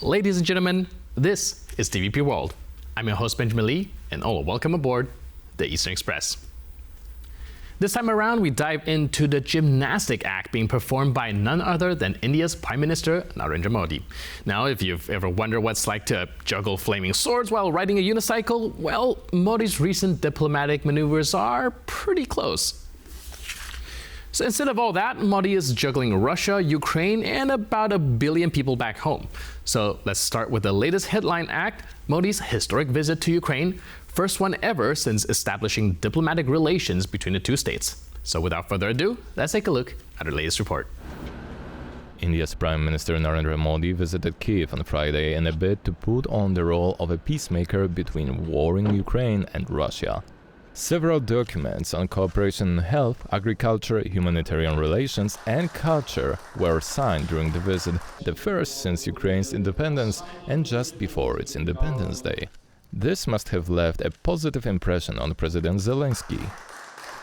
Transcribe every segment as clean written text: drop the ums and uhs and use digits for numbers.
Ladies and gentlemen, this is TVP World. I'm your host Benjamin Lee, and welcome aboard the Eastern Express. This time around, we dive into the gymnastic act being performed by none other than India's Prime Minister Narendra Modi. Now, if you've ever wondered what it's like to juggle flaming swords while riding a unicycle, well, Modi's recent diplomatic maneuvers are pretty close. So instead of all that, Modi is juggling Russia, Ukraine, and about 1 billion people back home. So let's start with the latest headline act, Modi's historic visit to Ukraine, first one ever since establishing diplomatic relations between the two states. So without further ado, let's take a look at our latest report. India's Prime Minister Narendra Modi visited Kyiv on Friday in a bid to put on the role of a peacemaker between warring Ukraine and Russia. Several documents on cooperation in health, agriculture, humanitarian relations and culture were signed during the visit, the first since Ukraine's independence and just before its Independence Day. This must have left a positive impression on President Zelensky.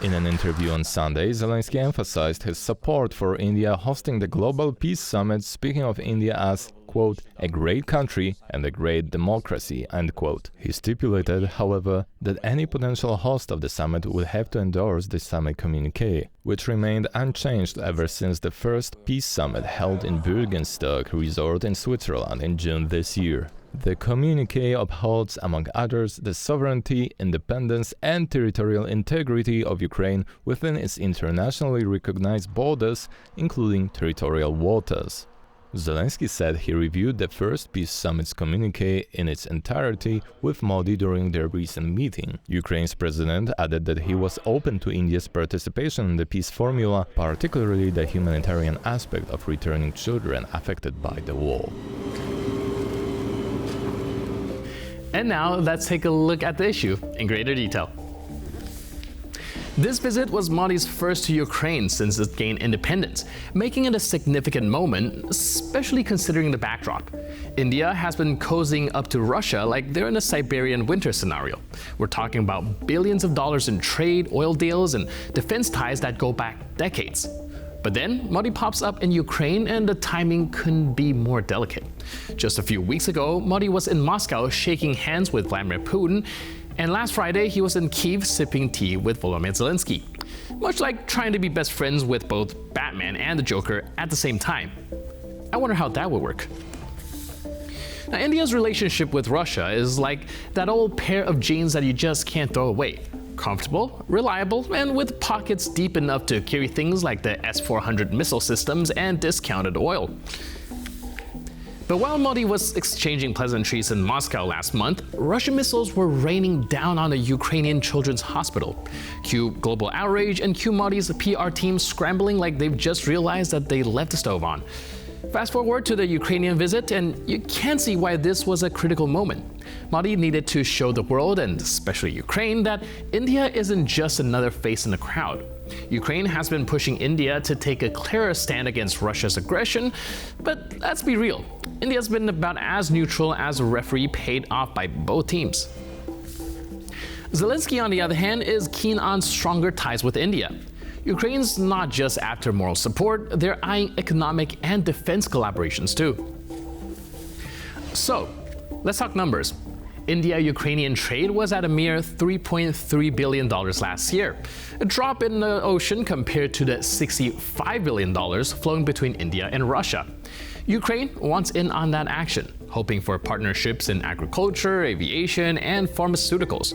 In an interview on Sunday, Zelensky emphasized his support for India hosting the Global Peace Summit, speaking of India as, quote, a great country and a great democracy, end quote. He stipulated, however, that any potential host of the summit would have to endorse the summit communiqué, which remained unchanged ever since the first peace summit held in Bürgenstock resort in Switzerland in June this year. The communiqué upholds, among others, the sovereignty, independence and territorial integrity of Ukraine within its internationally recognized borders, including territorial waters. Zelensky said he reviewed the first peace summit's communiqué in its entirety with Modi during their recent meeting. Ukraine's president added that he was open to India's participation in the peace formula, particularly the humanitarian aspect of returning children affected by the war. And now let's take a look at the issue in greater detail. This visit was Modi's first to Ukraine since it gained independence, making it a significant moment, especially considering the backdrop. India has been cozying up to Russia like they're in a Siberian winter scenario. We're talking about billions of dollars in trade, oil deals, and defense ties that go back decades. But then Modi pops up in Ukraine and the timing couldn't be more delicate. Just a few weeks ago, Modi was in Moscow shaking hands with Vladimir Putin, and last Friday he was in Kyiv sipping tea with Volodymyr Zelensky. Much like trying to be best friends with both Batman and the Joker at the same time. I wonder how that would work. Now, India's relationship with Russia is like that old pair of jeans that you just can't throw away. Comfortable, reliable, and with pockets deep enough to carry things like the S-400 missile systems and discounted oil. But while Modi was exchanging pleasantries in Moscow last month, Russian missiles were raining down on a Ukrainian children's hospital. Cue global outrage and cue Modi's PR team scrambling like they've just realized that they left the stove on. Fast forward to the Ukrainian visit, and you can see why this was a critical moment. Modi needed to show the world, and especially Ukraine, that India isn't just another face in the crowd. Ukraine has been pushing India to take a clearer stand against Russia's aggression, but let's be real, India's been about as neutral as a referee paid off by both teams. Zelensky, on the other hand, is keen on stronger ties with India. Ukraine's not just after moral support, they're eyeing economic and defense collaborations too. So, let's talk numbers. India-Ukrainian trade was at a mere $3.3 billion last year, a drop in the ocean compared to the $65 billion flowing between India and Russia. Ukraine wants in on that action, hoping for partnerships in agriculture, aviation, and pharmaceuticals.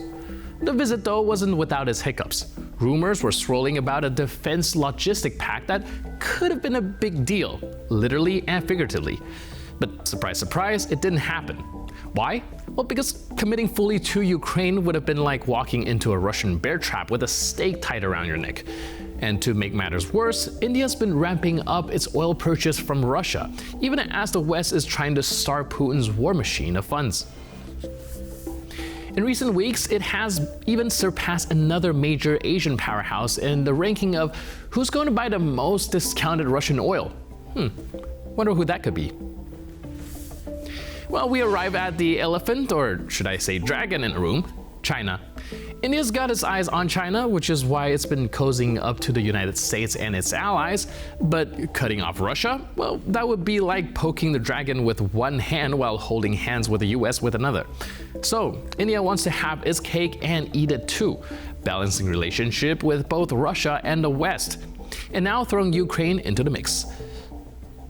The visit, though, wasn't without its hiccups. Rumors were swirling about a defense logistic pact that could have been a big deal, literally and figuratively. But surprise, surprise, it didn't happen. Why? Well, because committing fully to Ukraine would have been like walking into a Russian bear trap with a stake tied around your neck. And to make matters worse, India's been ramping up its oil purchase from Russia, even as the West is trying to starve Putin's war machine of funds. In recent weeks, it has even surpassed another major Asian powerhouse in the ranking of who's going to buy the most discounted Russian oil. Wonder who that could be. Well, we arrive at the elephant, or should I say dragon, in the room, China. India's got its eyes on China, which is why it's been cozying up to the United States and its allies. But cutting off Russia? Well, that would be like poking the dragon with one hand while holding hands with the US with another. So, India wants to have its cake and eat it too, balancing relationship with both Russia and the West, and now throwing Ukraine into the mix.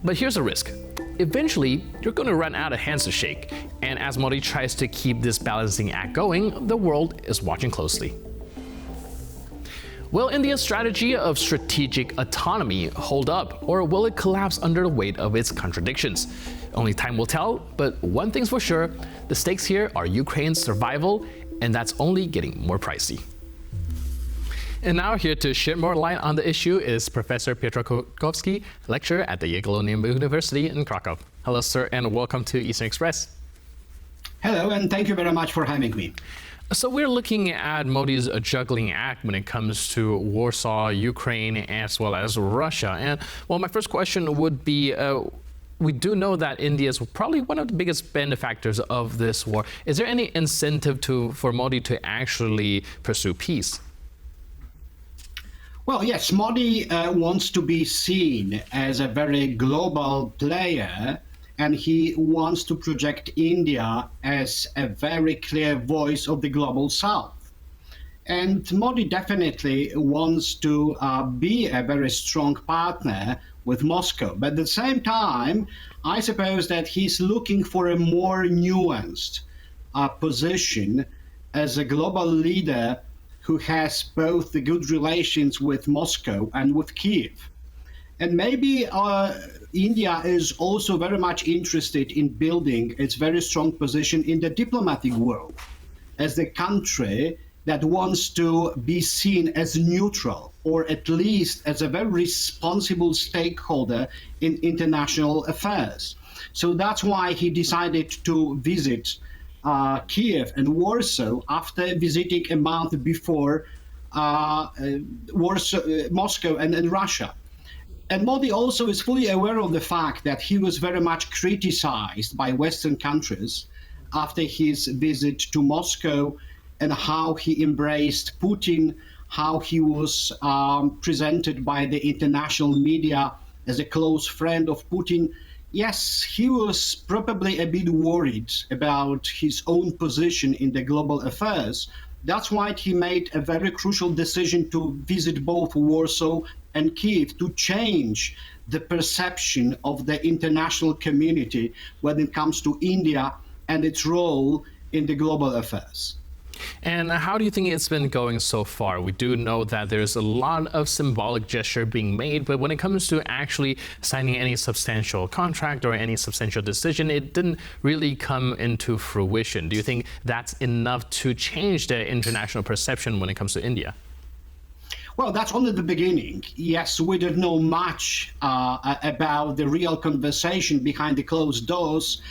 But here's a risk. Eventually, you're going to run out of hands to shake, and as Modi tries to keep this balancing act going, the world is watching closely. Will India's strategy of strategic autonomy hold up, or will it collapse under the weight of its contradictions? Only time will tell, but one thing's for sure, the stakes here are Ukraine's survival, and that's only getting more pricey. And now here to shed more light on the issue is Professor Piotr Kowalski, lecturer at the Jagiellonian University in Krakow. Hello, sir, and welcome to Eastern Express. Hello, and thank you very much for having me. So we're looking at Modi's juggling act when it comes to Warsaw, Ukraine, as well as Russia. And well, my first question would be, we do know that India is probably one of the biggest benefactors of this war. Is there any incentive for Modi to actually pursue peace? Well, yes, Modi wants to be seen as a very global player, and he wants to project India as a very clear voice of the global south. And Modi definitely wants to be a very strong partner with Moscow. But at the same time, I suppose that he's looking for a more nuanced position as a global leader who has both the good relations with Moscow and with Kiev. And maybe India is also very much interested in building its very strong position in the diplomatic world as the country that wants to be seen as neutral, or at least as a very responsible stakeholder in international affairs. So that's why he decided to visit Kiev and Warsaw after visiting a month before Moscow and Russia. And Modi also is fully aware of the fact that he was very much criticized by Western countries after his visit to Moscow, and how he embraced Putin, how he was presented by the international media as a close friend of Putin. Yes, he was probably a bit worried about his own position in the global affairs. That's why he made a very crucial decision to visit both Warsaw and Kiev, to change the perception of the international community when it comes to India and its role in the global affairs. And how do you think it's been going so far? We do know that there's a lot of symbolic gesture being made, but when it comes to actually signing any substantial contract or any substantial decision, it didn't really come into fruition. Do you think that's enough to change the international perception when it comes to India? Well, that's only the beginning. Yes, we don't know much about the real conversation behind the closed doors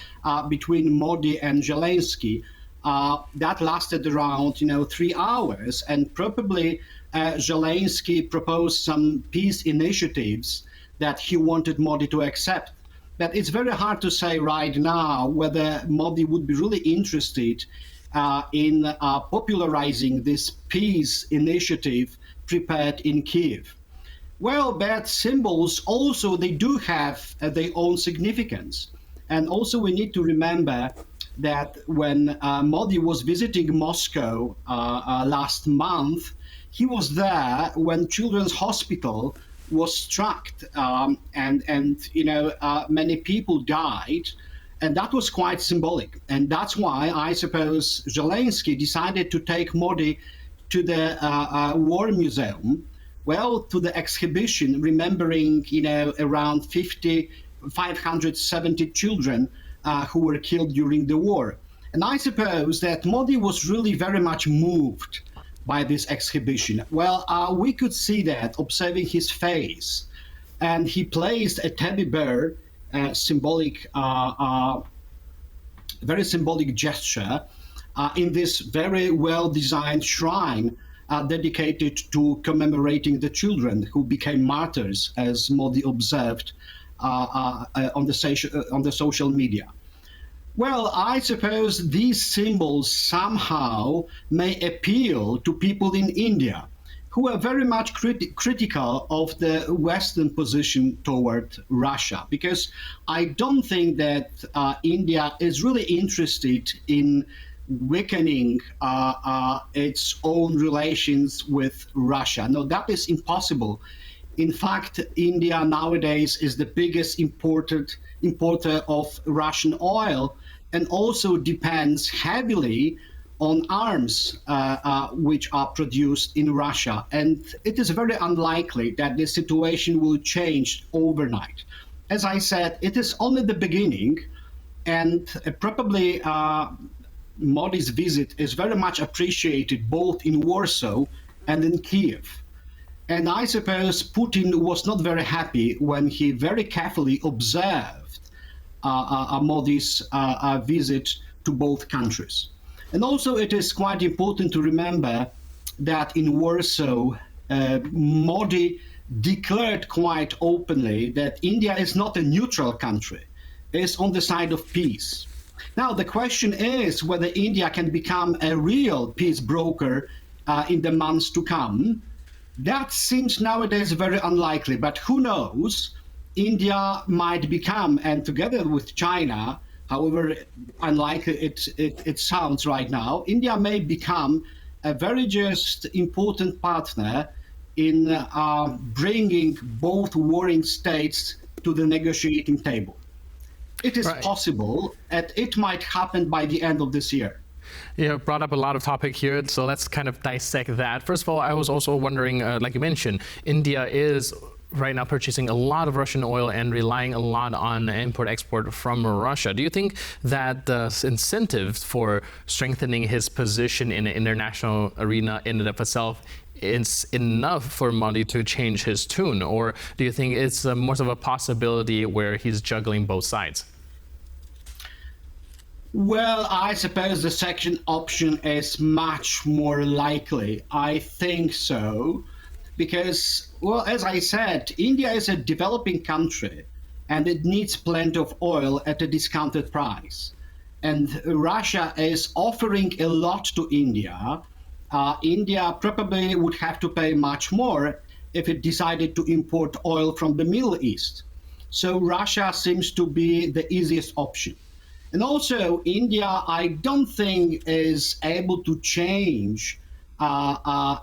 between Modi and Zelensky. That lasted around 3 hours, and probably Zelensky proposed some peace initiatives that he wanted Modi to accept. But it's very hard to say right now whether Modi would be really interested in popularizing this peace initiative prepared in Kiev. Well, bad symbols also, they do have their own significance. And also we need to remember that when Modi was visiting Moscow last month, he was there when Children's Hospital was struck, and many people died, and that was quite symbolic. And that's why I suppose Zelensky decided to take Modi to the War Museum, well, to the exhibition remembering around 570 children who were killed during the war. And I suppose that Modi was really very much moved by this exhibition. Well, we could see that observing his face. And he placed a teddy bear, very symbolic gesture, in this very well-designed shrine dedicated to commemorating the children who became martyrs, as Modi observed on the social media. Well, I suppose these symbols somehow may appeal to people in India who are very much critical of the Western position toward Russia, because I don't think that India is really interested in weakening its own relations with Russia. No, that is impossible. In fact, India nowadays is the biggest importer of Russian oil and also depends heavily on arms which are produced in Russia. And it is very unlikely that the situation will change overnight. As I said, it is only the beginning, and probably Modi's visit is very much appreciated both in Warsaw and in Kiev. And I suppose Putin was not very happy when he very carefully observed Modi's visit to both countries. And also, it is quite important to remember that in Warsaw, Modi declared quite openly that India is not a neutral country, it's on the side of peace. Now, the question is whether India can become a real peace broker in the months to come. That seems nowadays very unlikely, but who knows? India might become, and together with China, however unlikely it sounds right now, India may become a very just important partner in bringing both warring states to the negotiating table. It is possible, and it might happen by the end of this year. You brought up a lot of topic here, so let's kind of dissect that. First of all, I was also wondering, like you mentioned, India is right now purchasing a lot of Russian oil and relying a lot on import-export from Russia. Do you think that the incentive for strengthening his position in the international arena in and of itself is enough for Modi to change his tune? Or do you think it's more of a possibility where he's juggling both sides? Well, I suppose the second option is much more likely. I think so, because, well, as I said, India is a developing country and it needs plenty of oil at a discounted price. And Russia is offering a lot to India. India probably would have to pay much more if it decided to import oil from the Middle East. So Russia seems to be the easiest option. And also, India, I don't think, is able to change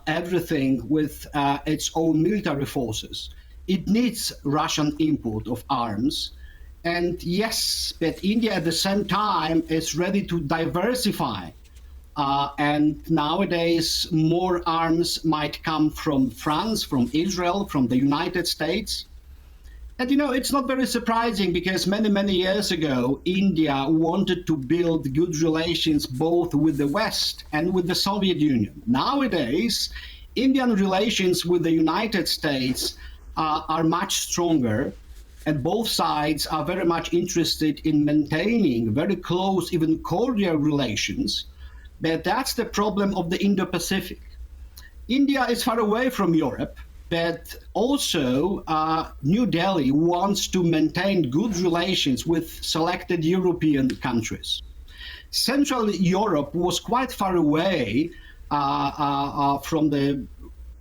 everything with its own military forces. It needs Russian import of arms. And yes, but India at the same time is ready to diversify. And nowadays, more arms might come from France, from Israel, from the United States. And it's not very surprising because many years ago, India wanted to build good relations both with the West and with the Soviet Union. Nowadays, Indian relations with the United States are much stronger, and both sides are very much interested in maintaining very close, even cordial relations. But that's the problem of the Indo-Pacific. India is far away from Europe, but also New Delhi wants to maintain good relations with selected European countries. Central Europe was quite far away from the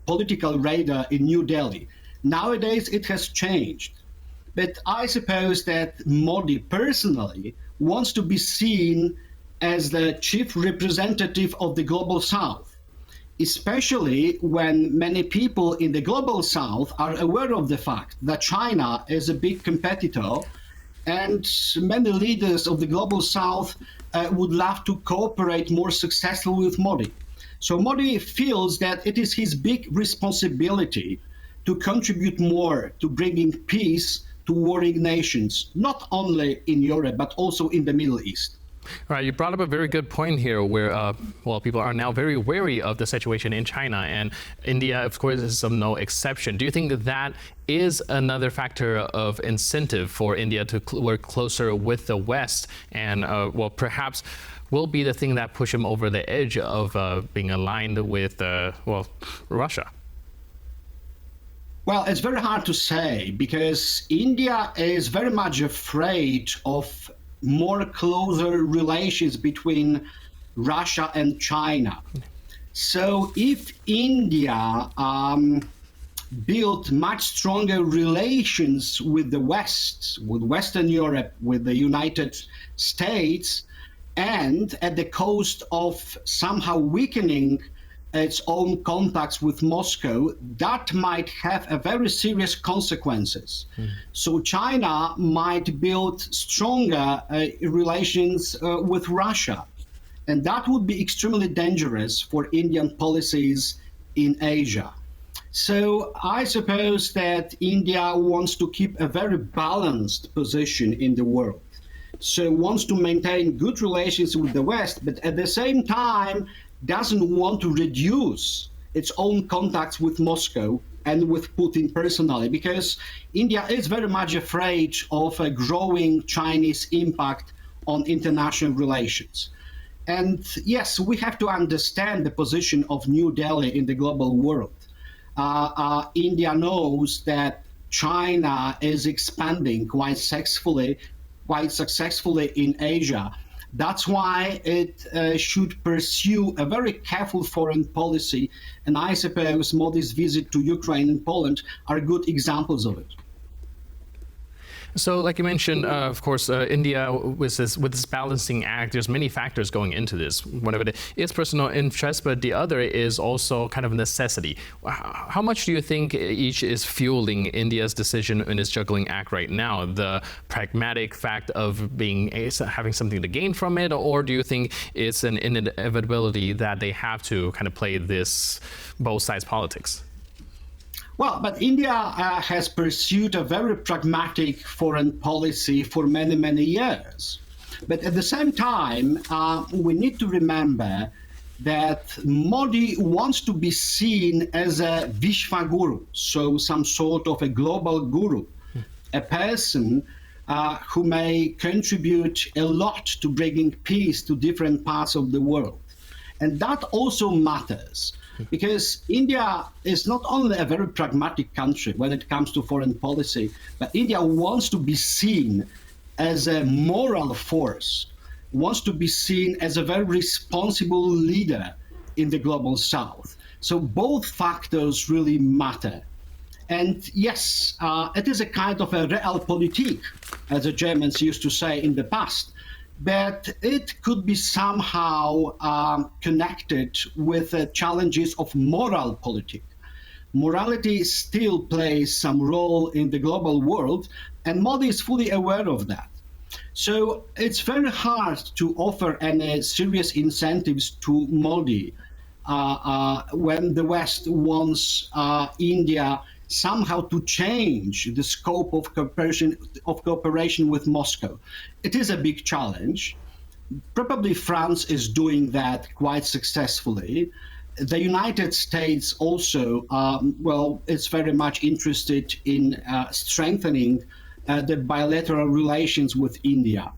political radar in New Delhi. Nowadays it has changed. But I suppose that Modi personally wants to be seen as the chief representative of the Global South, especially when many people in the Global South are aware of the fact that China is a big competitor, and many leaders of the Global South would love to cooperate more successfully with Modi. So Modi feels that it is his big responsibility to contribute more to bringing peace to warring nations, not only in Europe, but also in the Middle East. Right, you brought up a very good point here where, people are now very wary of the situation in China, and India, of course, is no exception. Do you think that that is another factor of incentive for India to work closer with the West and, perhaps will be the thing that push him over the edge of being aligned with, Russia? Well, it's very hard to say because India is very much afraid of more closer relations between Russia and China. So if India built much stronger relations with the West, with Western Europe, with the United States, and at the cost of somehow weakening its own contacts with Moscow, that might have a very serious consequences. So China might build stronger relations with Russia. And that would be extremely dangerous for Indian policies in Asia. So I suppose that India wants to keep a very balanced position in the world. So wants to maintain good relations with the West, but at the same time doesn't want to reduce its own contacts with Moscow and with Putin personally, because India is very much afraid of a growing Chinese impact on international relations. And yes, we have to understand the position of New Delhi in the global world. India knows that China is expanding quite successfully in Asia. That's why it should pursue a very careful foreign policy. And I suppose Modi's visit to Ukraine and Poland are good examples of it. So, like you mentioned, of course, India with this balancing act, there's many factors going into this. One of it is personal interest, but the other is also kind of necessity. How much do you think each is fueling India's decision in its juggling act right now? The pragmatic fact of having something to gain from it, or do you think it's an inevitability that they have to kind of play this both sides politics? Well, but India has pursued a very pragmatic foreign policy for many, many years. But at the same time, we need to remember that Modi wants to be seen as a Vishwaguru, so some sort of a global guru, a person who may contribute a lot to bringing peace to different parts of the world. And that also matters. Because India is not only a very pragmatic country when it comes to foreign policy, but India wants to be seen as a moral force, wants to be seen as a very responsible leader in the global south. So both factors really matter. And yes, it is a kind of a realpolitik, as the Germans used to say in the past. But it could be somehow connected with the challenges of moral politics. Morality still plays some role in the global world, and Modi is fully aware of that. So it's very hard to offer any serious incentives to Modi when the West wants India somehow to change the scope of cooperation with Moscow. It is a big challenge. Probably France is doing that quite successfully. The United States also, is very much interested in strengthening the bilateral relations with India.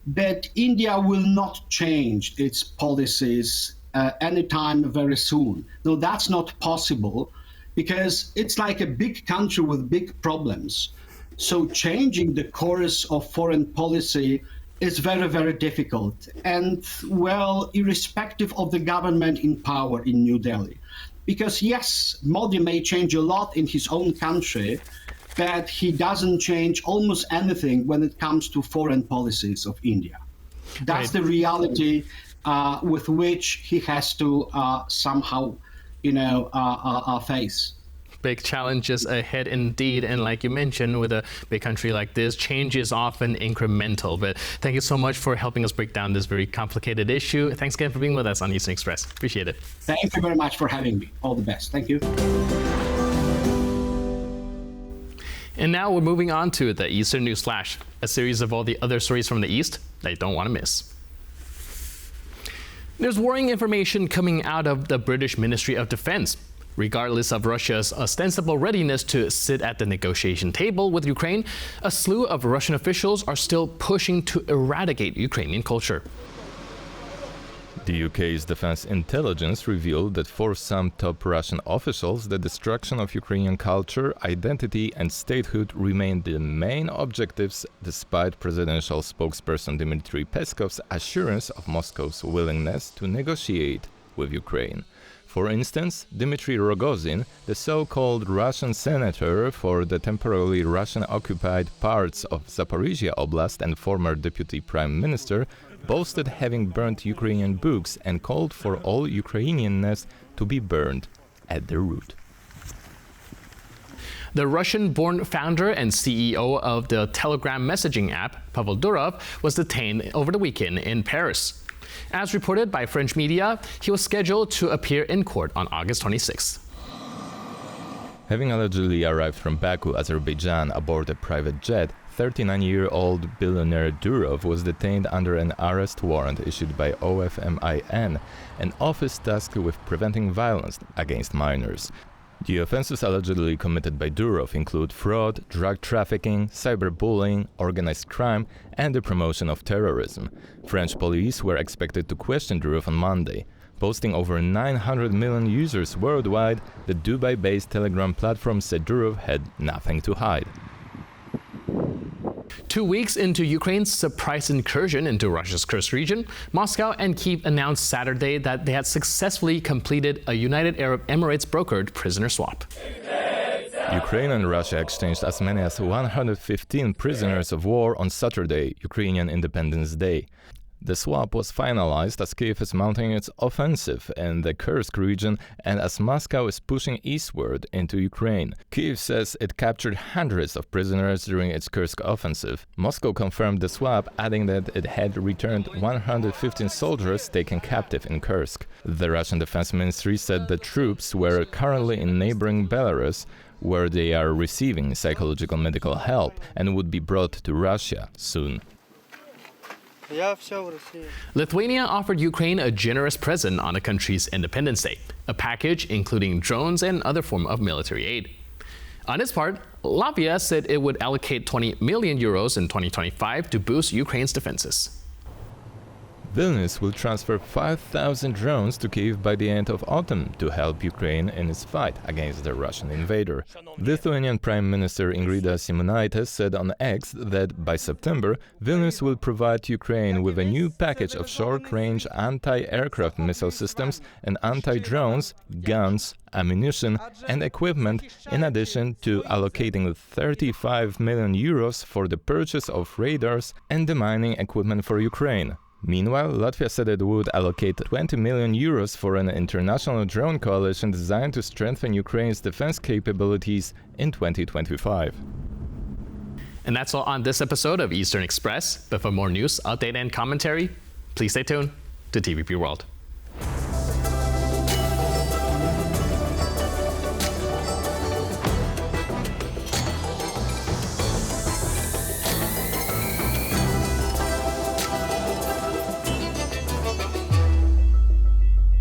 But India will not change its policies anytime very soon. No, that's not possible, because it's like a big country with big problems. So changing the course of foreign policy is very, very difficult. And, irrespective of the government in power in New Delhi. Because, yes, Modi may change a lot in his own country, but he doesn't change almost anything when it comes to foreign policies of India. That's the reality with which he has to somehow face. Big challenges ahead indeed, and like you mentioned, with a big country like this, change is often incremental. But thank you so much for helping us break down this very complicated issue. Thanks again for being with us on Eastern Express. Appreciate it. Thank you very much for having me. All the best. Thank you. And now we're moving on to the Eastern News Flash, a series of all the other stories from the East that you don't want to miss. There's worrying information coming out of the British Ministry of Defense. Regardless of Russia's ostensible readiness to sit at the negotiation table with Ukraine, a slew of Russian officials are still pushing to eradicate Ukrainian culture. The UK's defense intelligence revealed that for some top Russian officials, the destruction of Ukrainian culture, identity and statehood remained the main objectives, despite presidential spokesperson Dmitry Peskov's assurance of Moscow's willingness to negotiate with Ukraine. For instance, Dmitry Rogozin, the so-called Russian senator for the temporarily Russian-occupied parts of Zaporizhia Oblast and former deputy prime minister, boasted having burnt Ukrainian books and called for all Ukrainianness to be burned at the root. The Russian-born founder and CEO of the Telegram messaging app, Pavel Durov, was detained over the weekend in Paris. As reported by French media, he was scheduled to appear in court on August 26th. Having allegedly arrived from Baku, Azerbaijan, aboard a private jet, 39-year-old billionaire Durov was detained under an arrest warrant issued by OFMIN, an office tasked with preventing violence against minors. The offenses allegedly committed by Durov include fraud, drug trafficking, cyberbullying, organized crime, and the promotion of terrorism. French police were expected to question Durov on Monday. Boasting over 900 million users worldwide, the Dubai-based Telegram platform said Durov had nothing to hide. 2 weeks into Ukraine's surprise incursion into Russia's Kursk region, Moscow and Kyiv announced Saturday that they had successfully completed a United Arab Emirates brokered prisoner swap. Ukraine and Russia exchanged as many as 115 prisoners of war on Saturday, Ukrainian Independence Day. The swap was finalized as Kyiv is mounting its offensive in the Kursk region and as Moscow is pushing eastward into Ukraine. Kyiv says it captured hundreds of prisoners during its Kursk offensive. Moscow confirmed the swap, adding that it had returned 115 soldiers taken captive in Kursk. The Russian Defense Ministry said the troops were currently in neighboring Belarus, where they are receiving psychological medical help and would be brought to Russia soon. Lithuania offered Ukraine a generous present on the country's Independence Day, a package including drones and other forms of military aid. On its part, Latvia said it would allocate 20 million euros in 2025 to boost Ukraine's defenses. Vilnius will transfer 5,000 drones to Kyiv by the end of autumn to help Ukraine in its fight against the Russian invader. Lithuanian Prime Minister Ingrida Šimonytė said on X that by September, Vilnius will provide Ukraine with a new package of short-range anti-aircraft missile systems and anti-drones, guns, ammunition and equipment, in addition to allocating 35 million euros for the purchase of radars and demining equipment for Ukraine. Meanwhile, Latvia said it would allocate 20 million euros for an international drone coalition designed to strengthen Ukraine's defense capabilities in 2025. And that's all on this episode of Eastern Express. But for more news, update, and commentary, please stay tuned to TVP World.